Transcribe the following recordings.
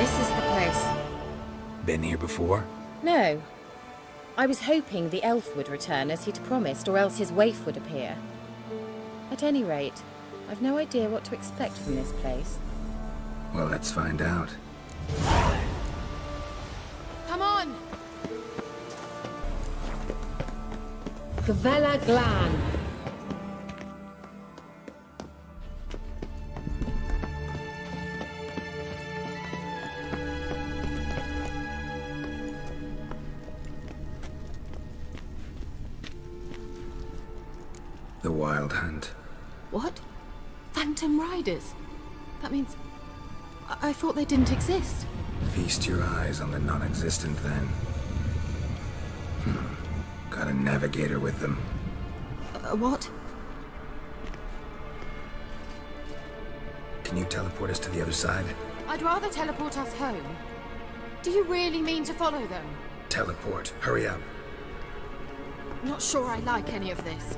This is the place. Been here before? No. I was hoping the elf would return as he'd promised, or else his waif would appear. At any rate, I've no idea what to expect from this place. Well, let's find out. Come on! Gavella Glan. The Wild Hunt. What? Phantom Riders? That means... I thought they didn't exist. Feast your eyes on the non-existent, then. Got a navigator with them. What? Can you teleport us to the other side? I'd rather teleport us home. Do you really mean to follow them? Teleport. Hurry up. Not sure I like any of this.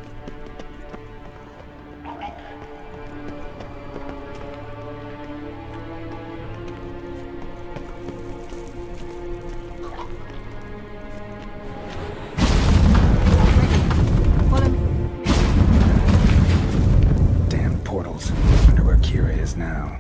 Now.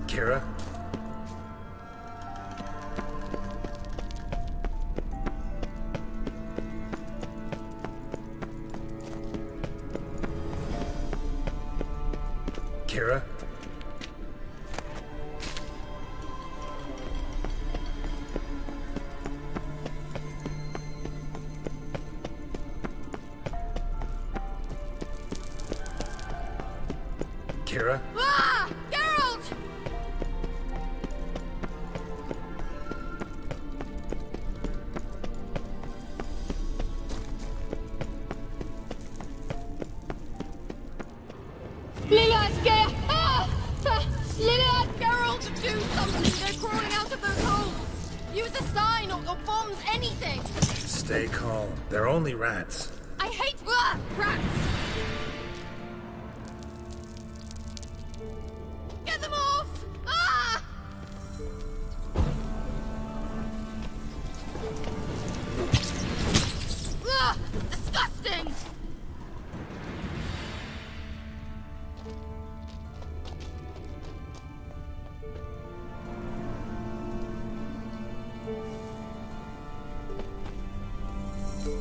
Kira? Kira? Kira? Ah! Geralt! Lilith, Geralt, do something! They're crawling out of those holes! Use a sign or bombs, anything! Stay calm. They're only rats. I hate rats! Get them off! Ah! Ugh, disgusting!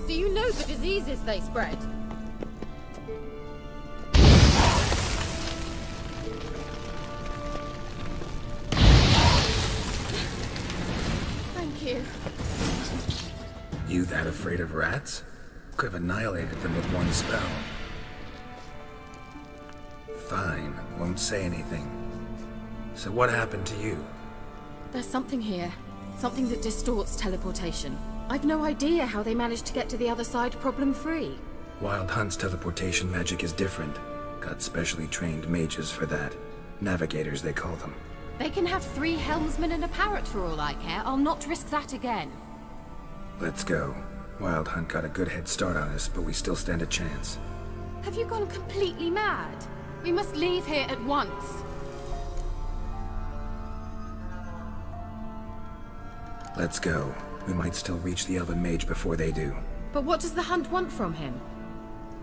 Do you know the diseases they spread? Thank you. You that afraid of rats? Could have annihilated them with one spell. Fine, won't say anything. So what happened to you? There's something here. Something that distorts teleportation. I've no idea how they managed to get to the other side problem-free. Wild Hunt's teleportation magic is different. Got specially trained mages for that. Navigators, they call them. They can have 3 helmsmen and a parrot for all I care. I'll not risk that again. Let's go. Wild Hunt got a good head start on us, but we still stand a chance. Have you gone completely mad? We must leave here at once. Let's go. We might still reach the Elven Mage before they do. But what does the Hunt want from him?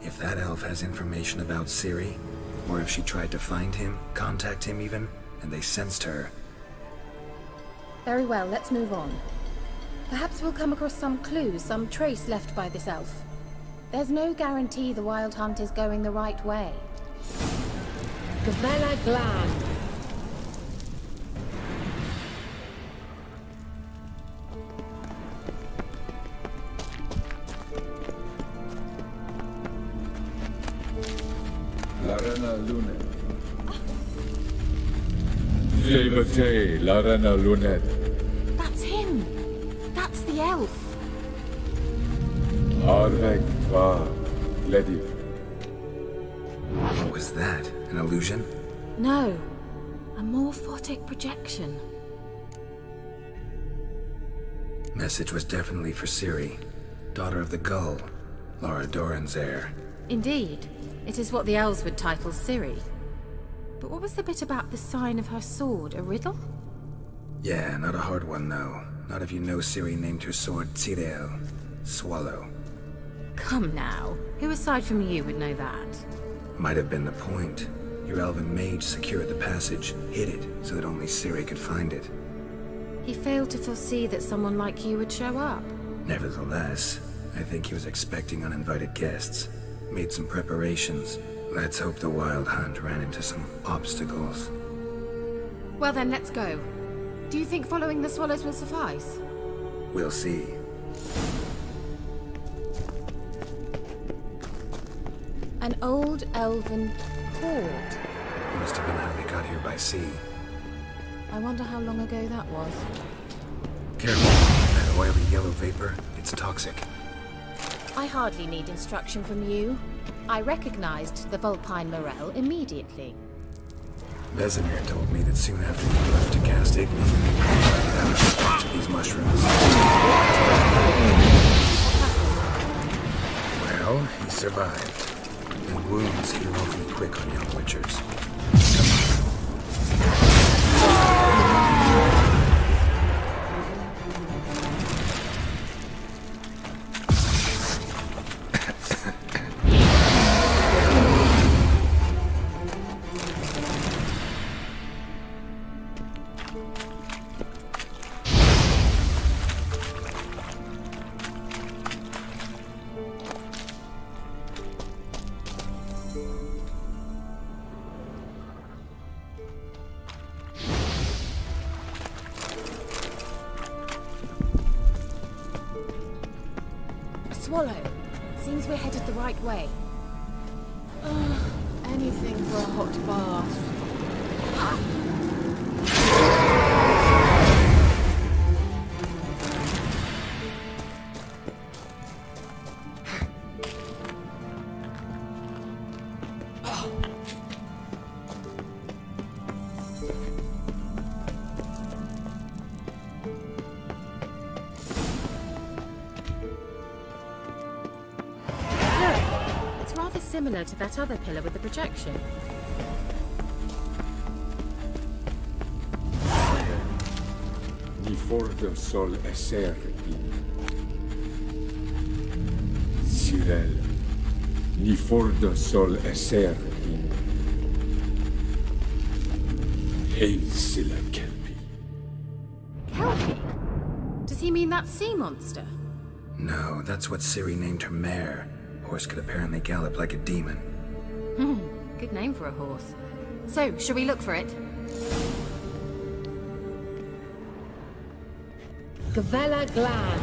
If that elf has information about Ciri, or if she tried to find him, contact him even, and they sensed her. Very well, let's move on. Perhaps we'll come across some clues, some trace left by this elf. There's no guarantee the Wild Hunt is going the right way. Gavella Glan. La Reina Lunet. Levate, La Reina Lunet. That's him! That's the elf! Arvek va, Lady. What was that? An illusion? No. A morphotic projection. Message was definitely for Ciri, daughter of the Gull, Lara Doran's heir. Indeed. It is what the elves would title Ciri. But what was the bit about the sign of her sword? A riddle? Yeah, not a hard one though. Not if you know Ciri named her sword Tirel, swallow. Come now. Who aside from you would know that? Might have been the point. Your elven mage secured the passage, hid it, so that only Ciri could find it. He failed to foresee that someone like you would show up. Nevertheless, I think he was expecting uninvited guests. Made some preparations. Let's hope the Wild Hunt ran into some obstacles. Well then, let's go. Do you think following the swallows will suffice? We'll see. An old elven port. Must have been how they got here by sea. I wonder how long ago that was. Careful, that oily yellow vapor, it's toxic. I hardly need instruction from you. I recognized the Vulpine Morel immediately. Vesemir told me that soon after you left to cast Ithlinne, a bunch of these mushrooms. Well, he survived. And wounds heal awfully quick on young witchers. Swallow. Seems we're headed the right way. Anything for a hot bath. Similar to that other pillar with the projection. Ni fordo sol esser in Cirel. Ni fordo sol esser in Hailsilla Kelpie. Kelpie? Does he mean that sea monster? No, that's what Ciri named her mare. Horse could apparently gallop like a demon. Good name for a horse. So, shall we look for it? Gavella Glan.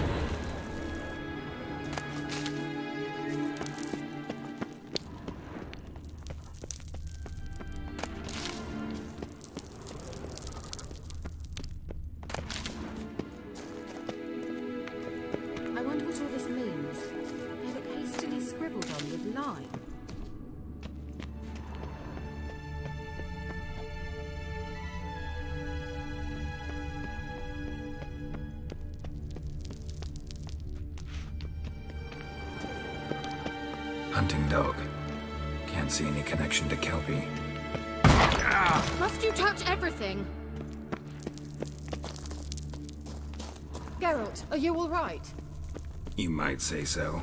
hunting dog. Can't see any connection to Kelpie. Must you touch everything? Geralt, are you all right? You might say so.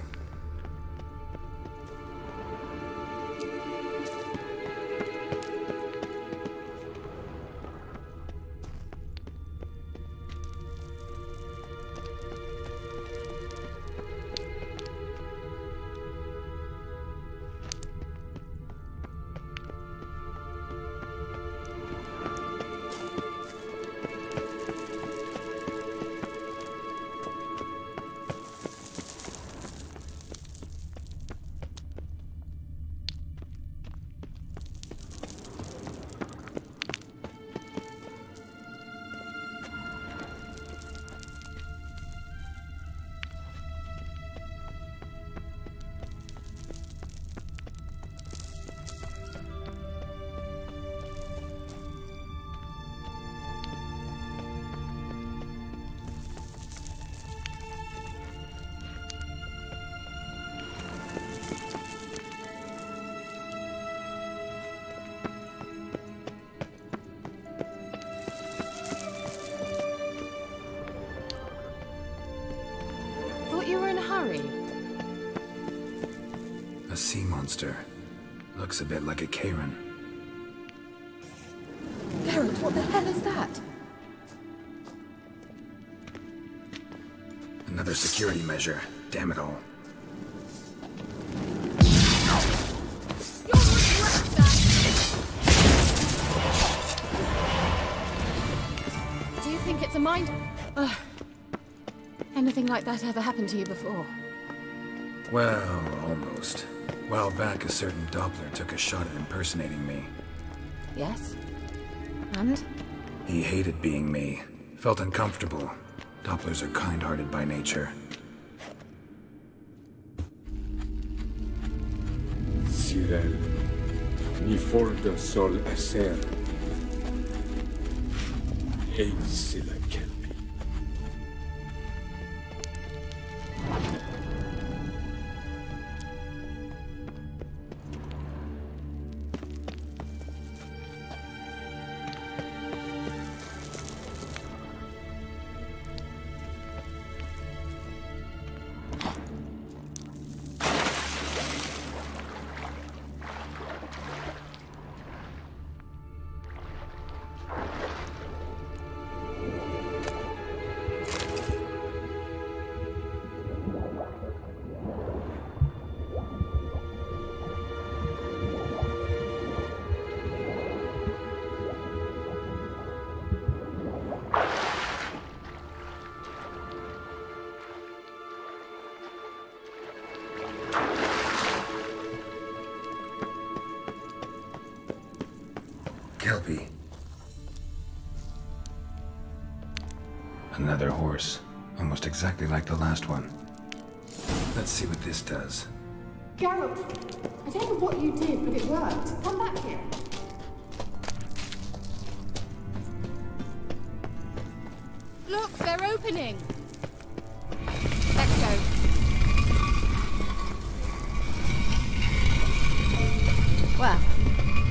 A sea monster. Looks a bit like a Karen. Geralt, what the hell is that? Another security measure. Damn it all. Do you think it's a mind? Anything like that ever happened to you before? Well, almost. A while back, a certain Doppler took a shot at impersonating me. Yes? And? He hated being me. Felt uncomfortable. Dopplers are kind-hearted by nature. Cyril, ni forda sol esser. C'est la Kelpie. Kelpie. Another horse. Almost exactly like the last one. Let's see what this does. Geralt, I don't know what you did, but it worked. Come back here. Look, they're opening! Let's go. Well,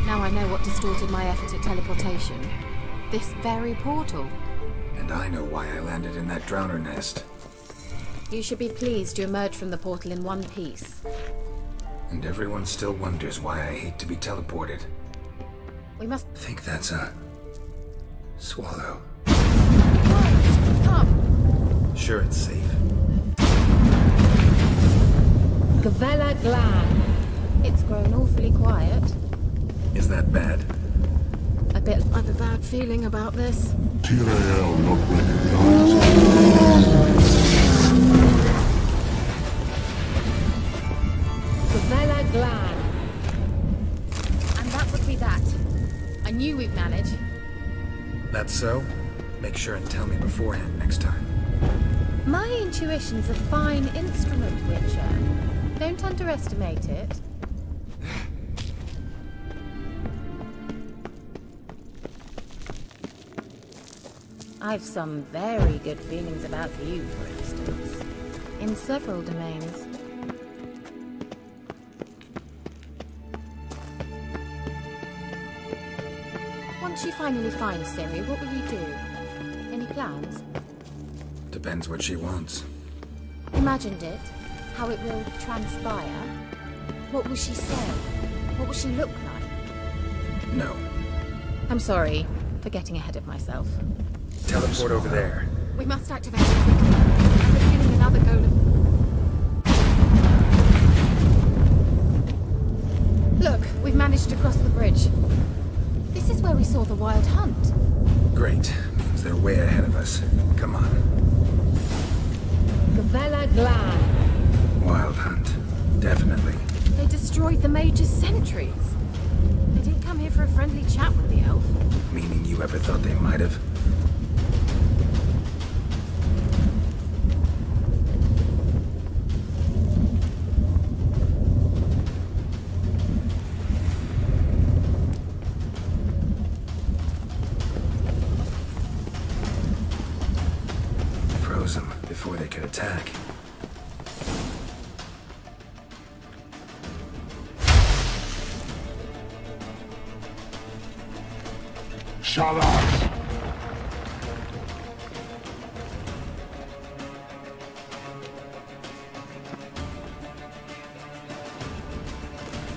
now I know what distorted my effort at teleportation. This very portal. And I know why I landed in that drowner nest. You should be pleased you emerged from the portal in one piece. And everyone still wonders why I hate to be teleported. We must... Think that's a... swallow. Come! Sure it's safe. Gavella Glan. It's grown awfully quiet. Is that bad? A bit. I've a bad feeling about this. Tyrael not recognized. Gavella Glan. And that would be that. I knew we'd manage. That's so? Make sure and tell me beforehand next time. My intuition's a fine instrument, Witcher. Don't underestimate it. I've some very good feelings about you, for instance. In several domains. Once you finally find Ciri, what will you do? Any plans? Depends what she wants. Imagined it? How it will transpire? What will she say? What will she look like? No. I'm sorry for getting ahead of myself. Teleport over there. We must activate it quickly. I have a feeling another golem. Look, we've managed to cross the bridge. This is where we saw the wild hunt. Great. Means they're way ahead of us. Come on. Gavella Glan. Wild hunt. Definitely. They destroyed the Mage's sentries. They didn't come here for a friendly chat with the elf. Meaning you ever thought they might have? Froze them before they could attack. Shut up!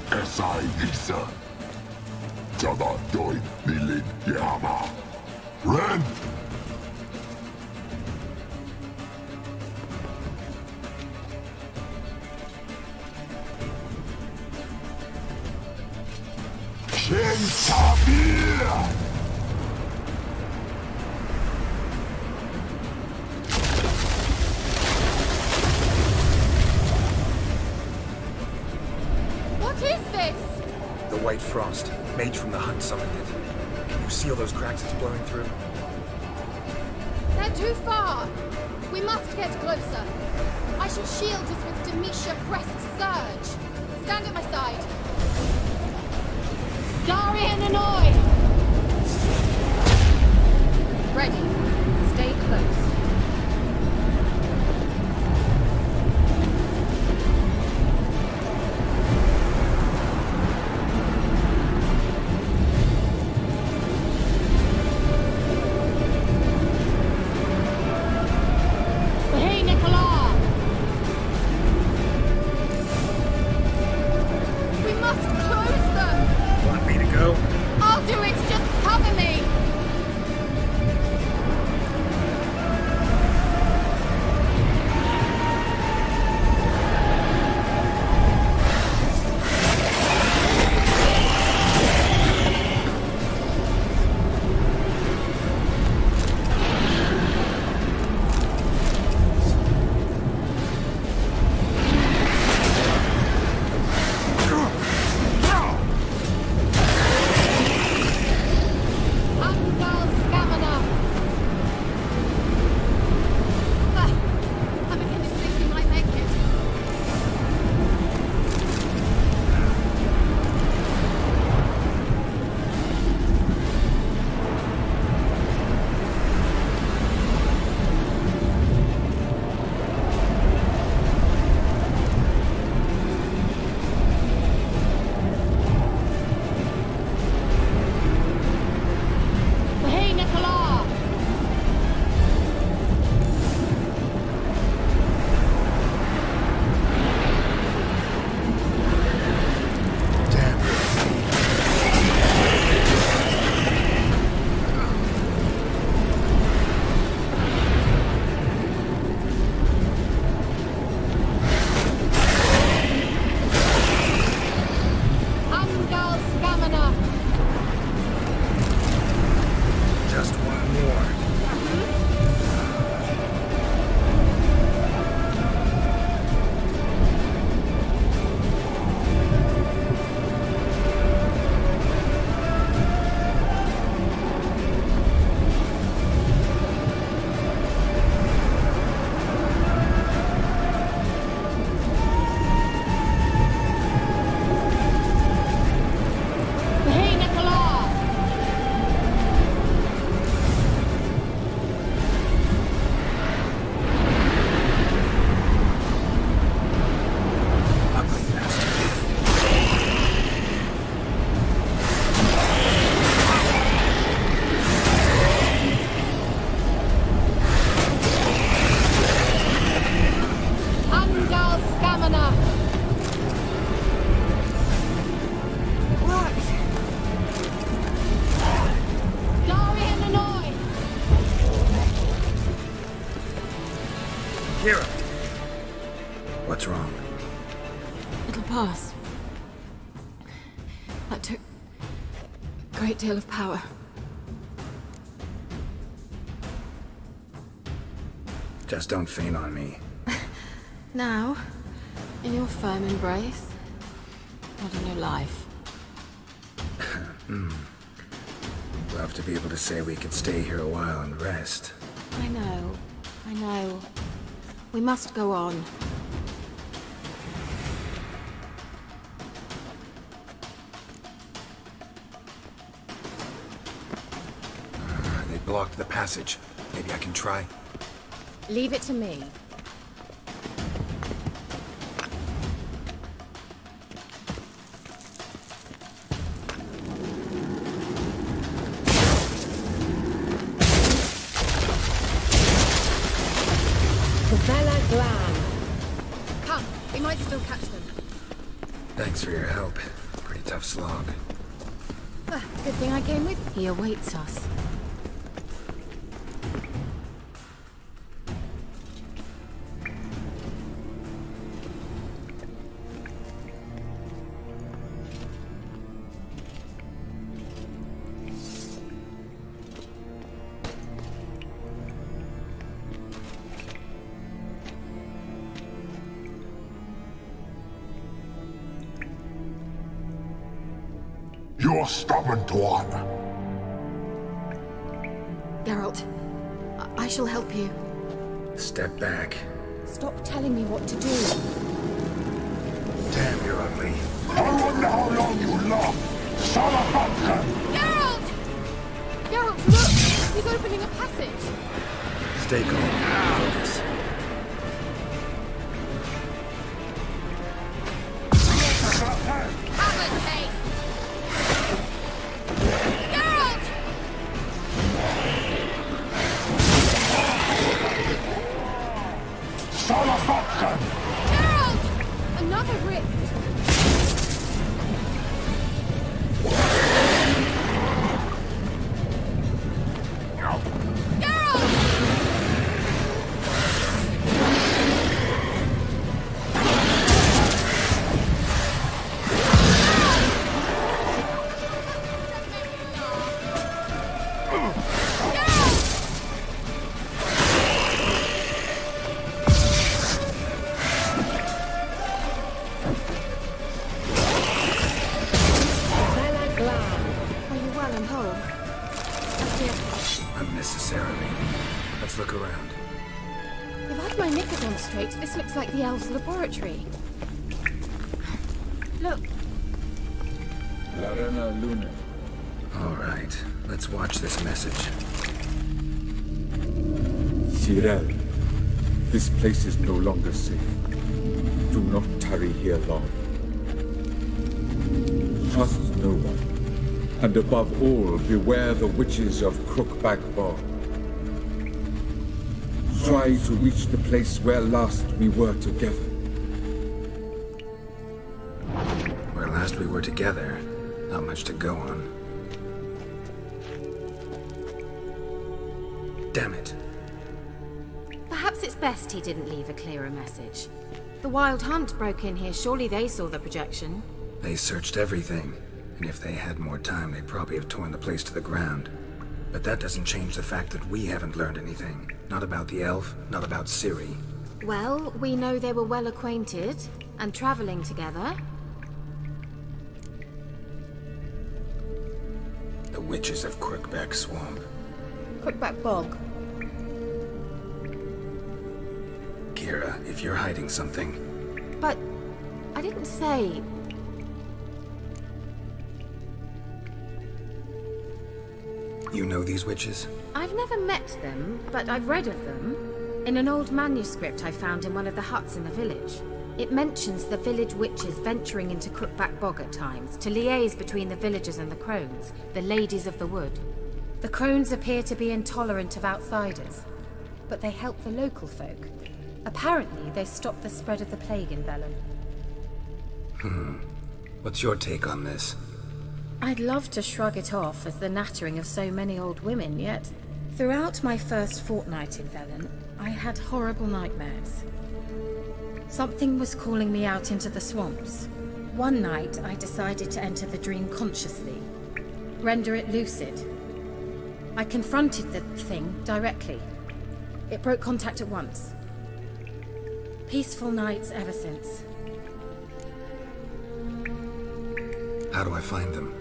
Esai Isa. Jada Doin Nilin Yama. Ren! Ken Sabir! White frost. Mage from the hunt summoned it. Can you seal those cracks it's blowing through? They're too far. We must get closer. I shall shield us with Demetia Crest Surge. Stand at my side. Darian and Oi! Ready. Stay close. Kira! What's wrong? It'll pass. That took a great deal of power. Just don't faint on me. Now, in your firm embrace, not in your life. Love to be able to say we could stay here a while and rest. I know. We must go on. They blocked the passage. Maybe I can try. Leave it to me. Come, we might still catch them. Thanks for your help. Pretty tough slog. Good thing I came with. He awaits us. You're stubborn one. Geralt, I shall help you. Step back. Stop telling me what to do. Damn, you're ugly. I wonder how long you last. Son of a gun! Geralt! Geralt, look! He's opening a passage. Stay calm. Focus. Another rift! Unnecessarily. Let's look around. If I've my knickers on straight, this looks like the elves' laboratory. Look. Larena Luna. All right, let's watch this message. Geralt, this place is no longer safe. Do not tarry here long. Trust no one. And above all, beware the witches of Crookback Bog. Try to reach the place where last we were together. Where last we were together, not much to go on. Damn it. Perhaps it's best he didn't leave a clearer message. The Wild Hunt broke in here. Surely they saw the projection. They searched everything. And if they had more time, they'd probably have torn the place to the ground. But that doesn't change the fact that we haven't learned anything. Not about the elf, not about Ciri. Well, we know they were well acquainted and traveling together. The witches of Crookback Swamp. Crookback Bog. Kira, if you're hiding something... But I didn't say... You know these witches? I've never met them, but I've read of them. In an old manuscript I found in one of the huts in the village. It mentions the village witches venturing into Crookback Bog at times, to liaise between the villagers and the crones, the ladies of the wood. The crones appear to be intolerant of outsiders, but they help the local folk. Apparently, they stopped the spread of the plague in Velen. What's your take on this? I'd love to shrug it off as the nattering of so many old women, yet throughout my first fortnight in Velen, I had horrible nightmares. Something was calling me out into the swamps. One night, I decided to enter the dream consciously, render it lucid. I confronted the thing directly. It broke contact at once. Peaceful nights ever since. How do I find them?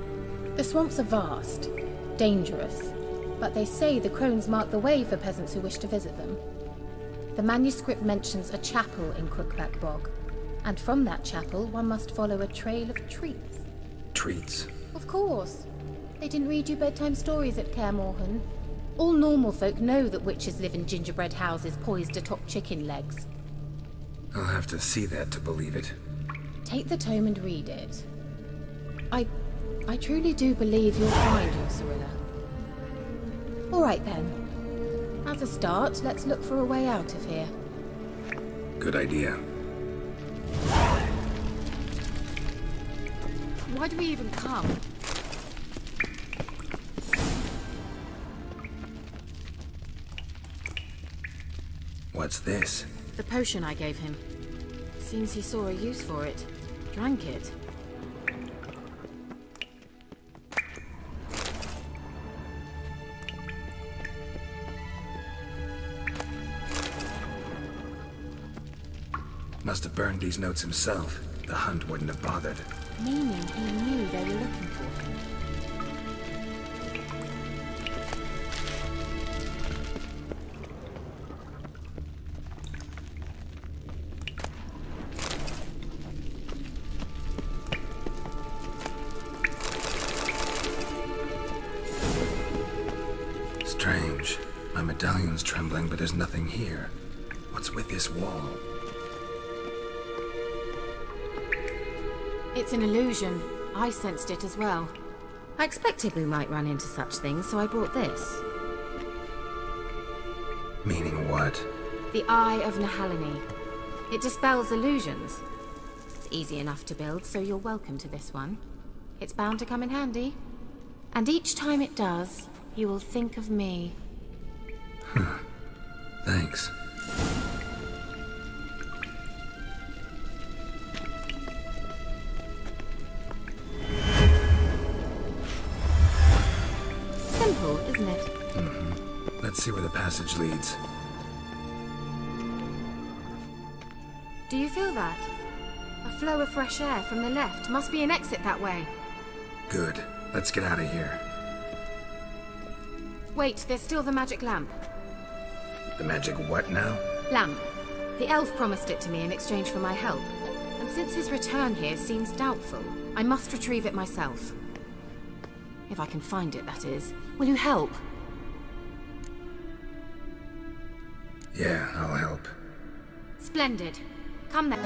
The swamps are vast, dangerous, but they say the crones mark the way for peasants who wish to visit them. The manuscript mentions a chapel in Crookback Bog, and from that chapel one must follow a trail of treats. Treats? Of course. They didn't read you bedtime stories at Kaer Morhen. All normal folk know that witches live in gingerbread houses poised atop chicken legs. I'll have to see that to believe it. Take the tome and read it. I truly do believe you'll find your Cirilla. All right then. As a start, let's look for a way out of here. Good idea. Why do we even come? What's this? The potion I gave him. Seems he saw a use for it. Drank it. Must have burned these notes himself. The hunt wouldn't have bothered. Meaning he knew they were looking for him. Strange. My medallion's trembling, but there's nothing here. What's with this wall? It's an illusion. I sensed it as well. I expected we might run into such things, so I brought this. Meaning what? The Eye of Nehaleni. It dispels illusions. It's easy enough to build, so you're welcome to this one. It's bound to come in handy. And each time it does, you will think of me. Huh. Thanks. Simple, isn't it? Mm-hmm. Let's see where the passage leads. Do you feel that? A flow of fresh air from the left. Must be an exit that way. Good. Let's get out of here. Wait, there's still the magic lamp. The magic what now? Lamp. The elf promised it to me in exchange for my help. And since his return here seems doubtful, I must retrieve it myself. If I can find it, that is. Will you help? Yeah, I'll help. Splendid. Come then.